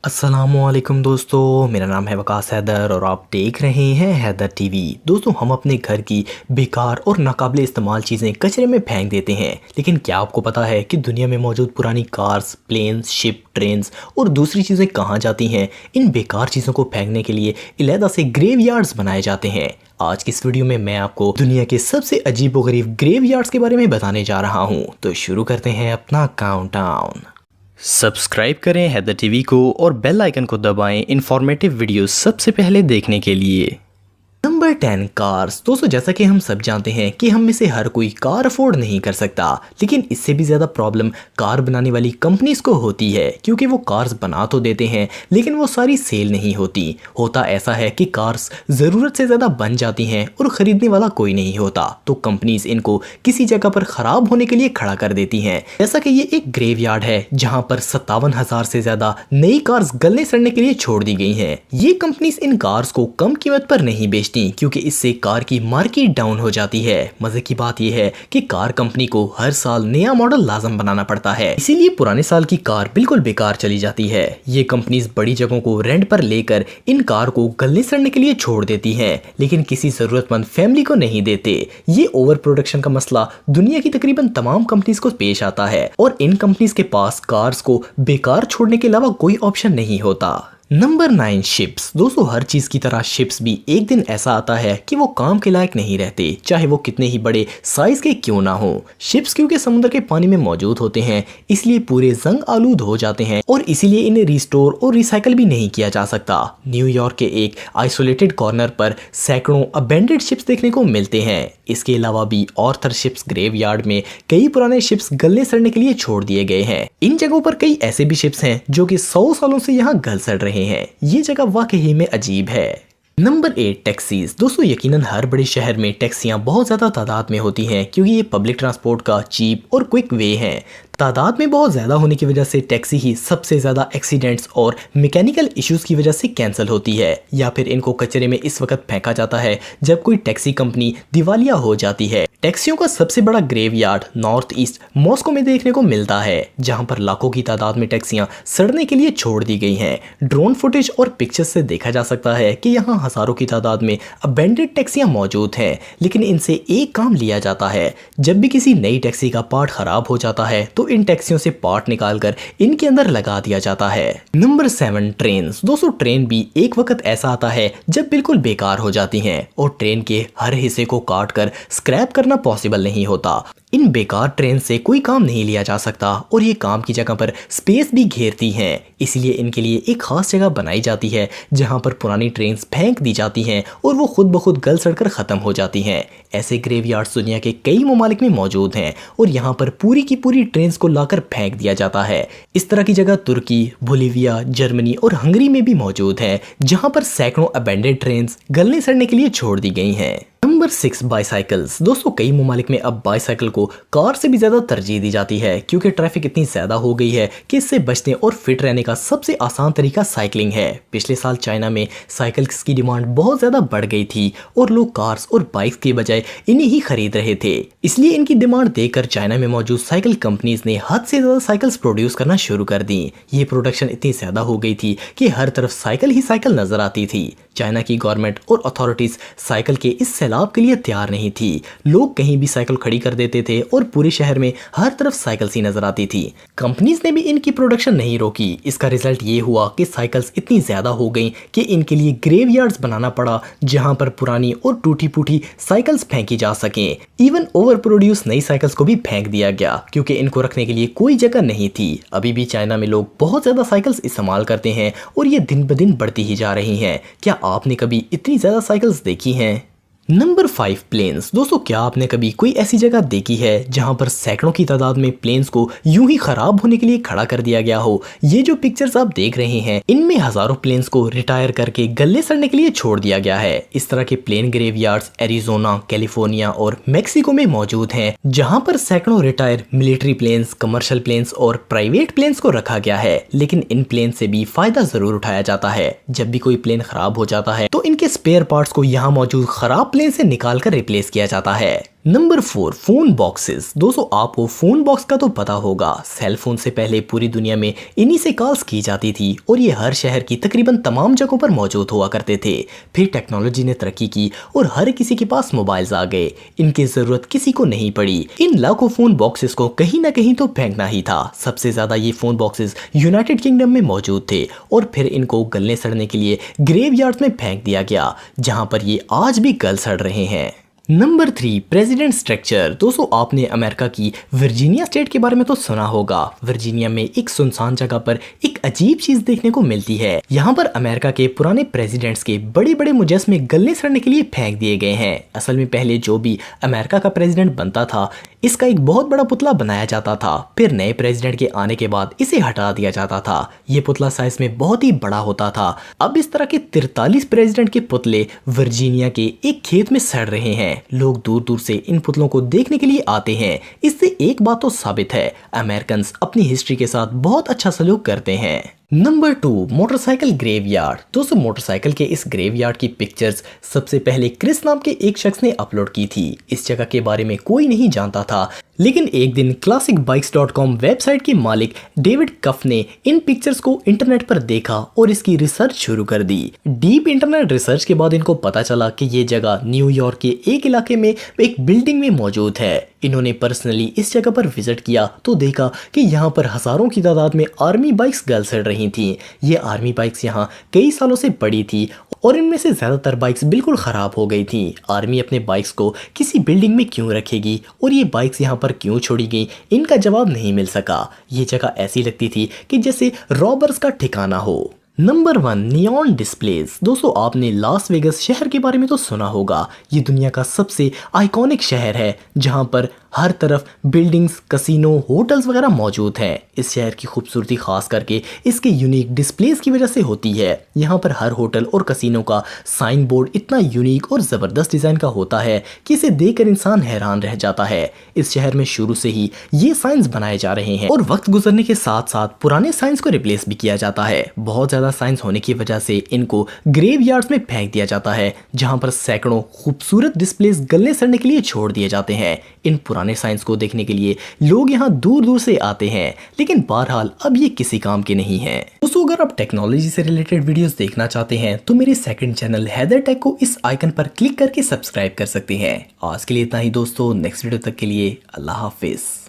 अस्सलामुअलैकुम दोस्तों, मेरा नाम है वकास हैदर और आप देख रहे हैं हैदर टीवी। दोस्तों, हम अपने घर की बेकार और नाकाबिले इस्तेमाल चीज़ें कचरे में फेंक देते हैं, लेकिन क्या आपको पता है कि दुनिया में मौजूद पुरानी कार्स, प्लेन्स, शिप, ट्रेन्स और दूसरी चीज़ें कहाँ जाती हैं? इन बेकार चीज़ों को फेंकने के लिए अलहदा से ग्रेवयार्ड्स बनाए जाते हैं। आज की इस वीडियो में मैं आपको दुनिया के सबसे अजीबोगरीब ग्रेवयार्ड्स के बारे में बताने जा रहा हूँ। तो शुरू करते हैं अपना काउंटडाउन। सब्सक्राइब करें हैदर टीवी को और बेल आइकन को दबाएं इंफॉर्मेटिव वीडियो सबसे पहले देखने के लिए। Number 10, cars. दोस्तों, जैसा कि हम सब जानते हैं कि हम में से हर कोई कार अफोर्ड नहीं कर सकता, लेकिन इससे भी ज़्यादा प्रॉब्लम कार बनाने वाली कंपनीज को होती है, क्योंकि वो कार्स बना तो देते हैं लेकिन वो सारी सेल नहीं होती। होता ऐसा है कि कार्स ज़रूरत से ज़्यादा बन जाती हैं और ख़रीदने वाला कोई नहीं होता, तो कंपनीज इनको किसी जगह पर ख़राब होने के लिए खड़ा कर देती हैं। जैसा कि ये एक ग्रेवयार्ड है जहाँ पर 57,000 से ज़्यादा नई कार्स गलने सड़ने के लिए छोड़ दी गई हैं। ये कंपनीज इन कार्स को कम कीमत पर नहीं बेचती, क्योंकि इससे कार की मार्केट डाउन हो जाती है। मजे की बात यह है कि कार कंपनी को हर साल नया मॉडल लाजम बनाना पड़ता है, इसीलिए पुराने साल की कार बिल्कुल बेकार चली जाती है। ये कंपनीज बड़ी जगहों को रेंट पर लेकर इन कार को गलने सड़ने के लिए छोड़ देती हैं, लेकिन किसी जरूरतमंद फैमिली को नहीं देते। ये ओवर प्रोडक्शन का मसला दुनिया की तकरीबन तमाम कंपनीज को पेश आता है और इन कंपनीज के पास कार्स को बेकार छोड़ने के अलावा कोई ऑप्शन नहीं होता। Number 9, ships. दोस्तों, हर चीज की तरह शिप्स भी एक दिन ऐसा आता है कि वो काम के लायक नहीं रहते, चाहे वो कितने ही बड़े साइज के क्यों ना हो। शिप्स क्योंकि समुद्र के पानी में मौजूद होते हैं, इसलिए पूरे जंग आलूद हो जाते हैं और इसीलिए इन्हें रिस्टोर और रिसाइकल भी नहीं किया जा सकता। न्यूयॉर्क के एक आइसोलेटेड कॉर्नर पर सैकड़ों अबेंडेड शिप्स देखने को मिलते हैं। इसके अलावा भी ऑर्थर शिप्स ग्रेवयार्ड में कई पुराने शिप्स गलने सड़ने के लिए छोड़ दिए गए हैं। इन जगहों पर कई ऐसे भी शिप्स हैं जो कि 100 सालों से यहाँ गल सड़ रहे हैं। ये जगह वाकई में अजीब है। Number 8, taxis. दोस्तों, यकीनन हर बड़े शहर में टैक्सियां बहुत ज़्यादा तादाद में होती हैं, क्योंकि ये पब्लिक ट्रांसपोर्ट का चीप और क्विक वे है। तादाद में बहुत ज़्यादा होने की वजह से टैक्सी ही सबसे ज़्यादा एक्सीडेंट्स और मैकेनिकल इश्यूज की वजह से कैंसिल होती है, या फिर इनको कचरे में इस वक्त फेंका जाता है जब कोई टैक्सी कंपनी दिवालिया हो जाती है। टैक्सियों का सबसे बड़ा ग्रेवयार्ड नॉर्थ ईस्ट मॉस्को में देखने को मिलता है, जहां पर लाखों की तादाद में टैक्सियां सड़ने के लिए छोड़ दी गई हैं। ड्रोन फुटेज और पिक्चर्स से देखा जा सकता है कि यहाँ हजारों की तादाद में अबेंडेड टैक्सियां मौजूद हैं, लेकिन इनसे एक काम लिया जाता है। जब भी किसी नई टैक्सी का पार्ट खराब हो जाता है तो इन टैक्सियों से पार्ट निकालकर इनके अंदर लगा दिया जाता है। Number 7, trains. दोस्तों, ट्रेन भी एक वक्त ऐसा आता है जब बिल्कुल बेकार हो जाती हैं और ट्रेन के हर हिस्से को काट कर स्क्रैप करना पॉसिबल नहीं होता। इन बेकार ट्रेन से कोई काम नहीं लिया जा सकता और ये काम की जगह पर स्पेस भी घेरती हैं, इसलिए इनके लिए एक खास जगह बनाई जाती है जहां पर पुरानी ट्रेन फेंक दी जाती हैं और वो खुद ब खुद गल सड़कर खत्म हो जाती हैं। ऐसे ग्रेवयार्ड्स दुनिया के कई ममालिक में मौजूद हैं और यहाँ पर पूरी की पूरी ट्रेन को लाकर फेंक दिया जाता है। इस तरह की जगह तुर्की, बोलीविया, जर्मनी और हंगरी में भी मौजूद है, जहाँ पर सैकड़ों अबेंडेड ट्रेन गलने सड़ने के लिए छोड़ दी गई हैं। Number 6, bicycles. दोस्तों, कई ममालिक में अब बाईसाइकिल को कार से भी ज्यादा तरजीह दी जाती है, क्योंकि ट्रैफिक इतनी ज्यादा हो गई है कि इससे बचने और फिट रहने का सबसे आसान तरीका साइकिलिंग है। पिछले साल चाइना में साइकिल्स की डिमांड बहुत ज्यादा बढ़ गई थी और लोग कार्स और बाइक्स के बजाय इन्हें ही खरीद रहे थे, इसलिए इनकी डिमांड देखकर चाइना में मौजूद साइकिल कंपनीज ने हद से ज्यादा साइकिल्स प्रोड्यूस करना शुरू कर दी। ये प्रोडक्शन इतनी ज्यादा हो गई थी कि हर तरफ साइकिल ही साइकिल नजर आती थी। चाइना की गवर्नमेंट और अथॉरिटीज साइकिल के इस सैलाब के लिए तैयार नहीं थी। लोग कहीं भी साइकिल खड़ी कर देते थे और पूरे शहर में हर तरफ साइकिल सी नजर आती थी। कंपनीज ने भी इनकी प्रोडक्शन नहीं रोकी। इसका रिजल्ट ये हुआ कि साइकिल्स इतनी ज्यादा हो गई कि इनके लिए ग्रेवयार्ड्स बनाना पड़ा, जहां पर पुरानी और टूटी फूटी साइकिल्स फेंकी जा सकें। इवन ओवर प्रोड्यूस नई साइकिल्स को भी फेंक दिया गया, क्योंकि इनको रखने के लिए कोई जगह नहीं थी। अभी भी चाइना में लोग बहुत ज्यादा साइकिल्स इस्तेमाल करते हैं और ये दिन ब दिन बढ़ती ही जा रही हैं। क्या आपने कभी इतनी ज्यादा साइकिल्स देखी हैं? Number 5, planes. दोस्तों, क्या आपने कभी कोई ऐसी जगह देखी है जहां पर सैकड़ों की तादाद में प्लेन्स को यूं ही खराब होने के लिए खड़ा कर दिया गया हो? ये जो पिक्चर्स आप देख रहे हैं, इनमें हजारों प्लेन्स को रिटायर करके गलने सड़ने के लिए छोड़ दिया गया है। इस तरह के प्लेन ग्रेवयार्ड्स एरिजोना, कैलिफोर्निया और मेक्सिको में मौजूद हैं, जहां पर सैकड़ों retire military planes, commercial planes और प्राइवेट प्लेन्स को रखा गया है। लेकिन इन प्लेन से भी फायदा जरूर उठाया जाता है। जब भी कोई प्लेन खराब हो जाता है तो इनके स्पेयर पार्ट्स को यहाँ मौजूद खराब प्लेन से निकालकर रिप्लेस किया जाता है। Number 4, phone boxes. दोस्तों आपको फोन बॉक्स का तो पता होगा, सेल फोन से पहले पूरी दुनिया में इन्हीं से कॉल्स की जाती थी और ये हर शहर की तकरीबन तमाम जगहों पर मौजूद हुआ करते थे। फिर टेक्नोलॉजी ने तरक्की की और हर किसी के पास मोबाइल्स आ गए, इनकी जरूरत किसी को नहीं पड़ी। इन लाखों फोन बॉक्सेस को कहीं ना कहीं तो फेंकना ही था। सबसे ज्यादा ये फोन बॉक्सेस यूनाइटेड किंगडम में मौजूद थे और फिर इनको गलने सड़ने के लिए ग्रेवयार्ड में फेंक दिया गया, जहां पर ये आज भी गल सड़ रहे हैं। Number 3, president structure. दोस्तों आपने अमेरिका की वर्जीनिया स्टेट के बारे में तो सुना होगा। वर्जीनिया में एक सुनसान जगह पर एक अजीब चीज देखने को मिलती है। यहाँ पर अमेरिका के पुराने प्रेसिडेंट्स के बड़े बड़े मुजस्समे गलने सड़ने के लिए फेंक दिए गए हैं। असल में पहले जो भी अमेरिका का प्रेसिडेंट बनता था, इसका एक बहुत बड़ा पुतला बनाया जाता था। फिर नए प्रेसिडेंट के आने के बाद इसे हटा दिया जाता था। ये पुतला साइज में बहुत ही बड़ा होता था। अब इस तरह के 43 प्रेसिडेंट के पुतले वर्जीनिया के एक खेत में सड़ रहे हैं। लोग दूर दूर से इन पुतलों को देखने के लिए आते हैं। इससे एक बात तो साबित है, अमेरिकन अपनी हिस्ट्री के साथ बहुत अच्छा सलूक करते हैं। Number 2, motorcycle graveyard. दोस्तों मोटरसाइकिल के इस ग्रेवयार्ड की पिक्चर्स सबसे पहले क्रिस नाम के एक शख्स ने अपलोड की थी। इस जगह के बारे में कोई नहीं जानता था, लेकिन एक दिन classicbikes.com वेबसाइट के मालिक डेविड कफ ने इन पिक्चर्स को इंटरनेट पर देखा और इसकी रिसर्च शुरू कर दी। डीप इंटरनेट रिसर्च के बाद इनको पता चला कि ये जगह न्यूयॉर्क के एक इलाके में एक बिल्डिंग में मौजूद है। इन्होंने पर्सनली इस जगह पर विजिट किया तो देखा कि यहाँ पर हजारों की तादाद में आर्मी बाइक्स गल सड़ रही थी। ये आर्मी बाइक्स यहाँ कई सालों से पड़ी थी और इनमें से ज्यादातर बाइक्स बिल्कुल खराब हो गई थी। आर्मी अपने बाइक्स को किसी बिल्डिंग में क्यों रखेगी और ये बाइक्स यहाँ पर क्यों छोड़ी गई, इनका जवाब नहीं मिल सका। ये जगह ऐसी लगती थी कि जैसे रॉबर्स का ठिकाना हो। Number 1, neon displays. दोस्तों आपने लास वेगस शहर के बारे में तो सुना होगा। ये दुनिया का सबसे आइकॉनिक शहर है जहां पर हर तरफ बिल्डिंग्स, कसिनो, होटल्स वगैरह मौजूद हैं। इस शहर की खूबसूरती खास करके इसके यूनिक डिस्प्लेज की वजह से होती है। यहाँ पर हर होटल और कसिनो का साइन बोर्ड इतना यूनिक और ज़बरदस्त डिज़ाइन का होता है कि इसे देखकर इंसान हैरान रह जाता है। इस शहर में शुरू से ही ये साइंस बनाए जा रहे हैं और वक्त गुजरने के साथ साथ पुराने साइंस को रिप्लेस भी किया जाता है। बहुत ज़्यादा साइंस होने की वजह से इनको ग्रेवयार्ड्स में फेंक दिया जाता है, जहाँ पर सैकड़ों खूबसूरत डिस्प्लेज गलने सड़ने के लिए छोड़ दिए जाते हैं। इन पुराने साइंस को देखने के लिए लोग यहाँ दूर दूर से आते हैं, लेकिन बहरहाल अब ये किसी काम के नहीं हैं। दोस्तों अगर आप टेक्नोलॉजी से रिलेटेड वीडियोस देखना चाहते हैं तो मेरे सेकंड चैनल हैदर टेक को इस आइकन पर क्लिक करके सब्सक्राइब कर सकते हैं। आज के लिए इतना ही दोस्तों, नेक्स्ट वीडियो तक के लिए अल्लाह हाफिज।